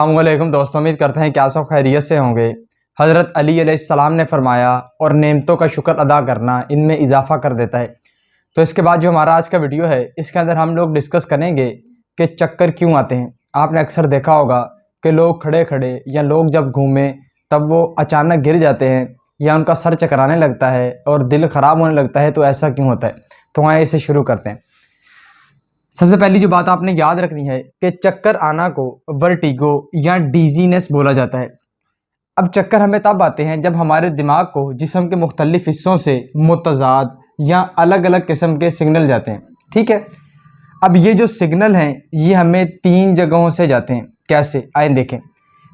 अस्सलामुअलैकुम दोस्तों, उम्मीद करते हैं कि आप सब खैरियत से होंगे। हज़रत अली अलैहिस्सलाम ने फरमाया और नेमतों का शुक्र अदा करना इनमें इजाफ़ा कर देता है। तो इसके बाद जो हमारा आज का वीडियो है, इसके अंदर हम लोग डिस्कस करेंगे कि चक्कर क्यों आते हैं। आपने अक्सर देखा होगा कि लोग खड़े खड़े या लोग जब घूमें तब वो अचानक गिर जाते हैं या उनका सर चकराने लगता है और दिल ख़राब होने लगता है। तो ऐसा क्यों होता है? तो आइए इसे शुरू करते हैं। सबसे पहली जो बात आपने याद रखनी है कि चक्कर आना को वर्टिगो या डीजीनेस बोला जाता है। अब चक्कर हमें तब आते हैं जब हमारे दिमाग को जिस्म के मुख्तलिफ हिस्सों से मुतज़ाद या अलग अलग किस्म के सिग्नल जाते हैं। ठीक है, अब ये जो सिग्नल हैं ये हमें 3 जगहों से जाते हैं। कैसे? आए देखें।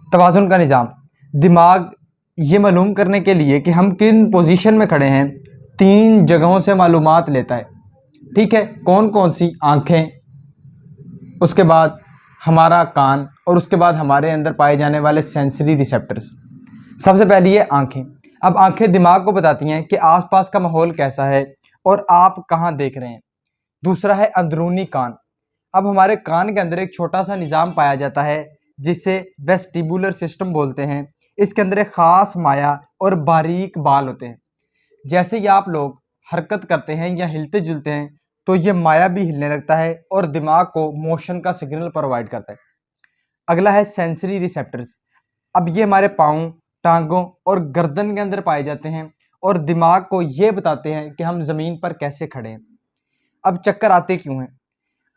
तवाज़ुन का निज़ाम, दिमाग ये मालूम करने के लिए कि हम किन पोजीशन में खड़े हैं 3 जगहों से मालूमात लेता है। ठीक है, कौन कौन सी? आँखें, उसके बाद हमारा कान और उसके बाद हमारे अंदर पाए जाने वाले सेंसरी रिसेप्टर्स। सबसे पहली है आंखें। अब आंखें दिमाग को बताती हैं कि आसपास का माहौल कैसा है और आप कहाँ देख रहे हैं। दूसरा है अंदरूनी कान। अब हमारे कान के अंदर एक छोटा सा निज़ाम पाया जाता है जिसे वेस्टिबुलर सिस्टम बोलते हैं। इसके अंदर एक ख़ास माया और बारीक बाल होते हैं। जैसे ही आप लोग हरकत करते हैं या हिलते जुलते हैं तो ये माया भी हिलने लगता है और दिमाग को मोशन का सिग्नल प्रोवाइड करता है। अगला है सेंसरी रिसेप्टर्स। अब ये हमारे पाँव, टांगों और गर्दन के अंदर पाए जाते हैं और दिमाग को ये बताते हैं कि हम ज़मीन पर कैसे खड़े हैं। अब चक्कर आते क्यों हैं?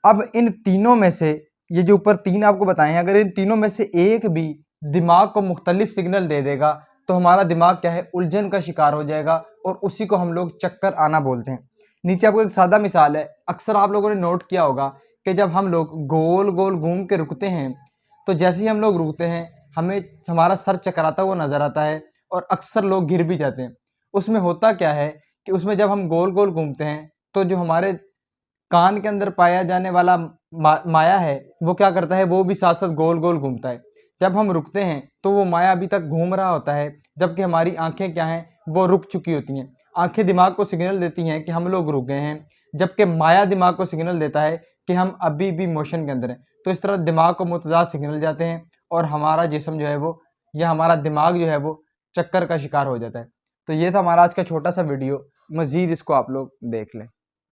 अब इन तीनों में से, ये जो ऊपर 3 आपको बताए हैं, अगर इन तीनों में से एक भी दिमाग को मुख्तलिफ सिग्नल दे देगा तो हमारा दिमाग क्या है, उलझन का शिकार हो जाएगा और उसी को हम लोग चक्कर आना बोलते हैं। नीचे आपको एक सादा मिसाल है। अक्सर आप लोगों ने नोट किया होगा कि जब हम लोग गोल गोल घूम के रुकते हैं तो जैसे ही हम लोग रुकते हैं हमें हमारा सर चकराता हुआ नज़र आता है और अक्सर लोग गिर भी जाते हैं। उसमें होता क्या है कि उसमें जब हम गोल गोल घूमते हैं तो जो हमारे कान के अंदर पाया जाने वाला माया है वो क्या करता है, वो भी साथ साथ गोल गोल घूमता है। जब हम रुकते हैं तो वो माया अभी तक घूम रहा होता है, जबकि हमारी आंखें क्या हैं, वो रुक चुकी होती हैं। आंखें दिमाग को सिग्नल देती हैं कि हम लोग रुक गए हैं, जबकि माया दिमाग को सिग्नल देता है कि हम अभी भी मोशन के अंदर हैं। तो इस तरह दिमाग को मुतज़ाद सिग्नल जाते हैं और हमारा जिस्म जो है वो, या हमारा दिमाग जो है वो चक्कर का शिकार हो जाता है। तो ये था हमारा आज का छोटा सा वीडियो। मज़ीद इसको आप लोग देख लें।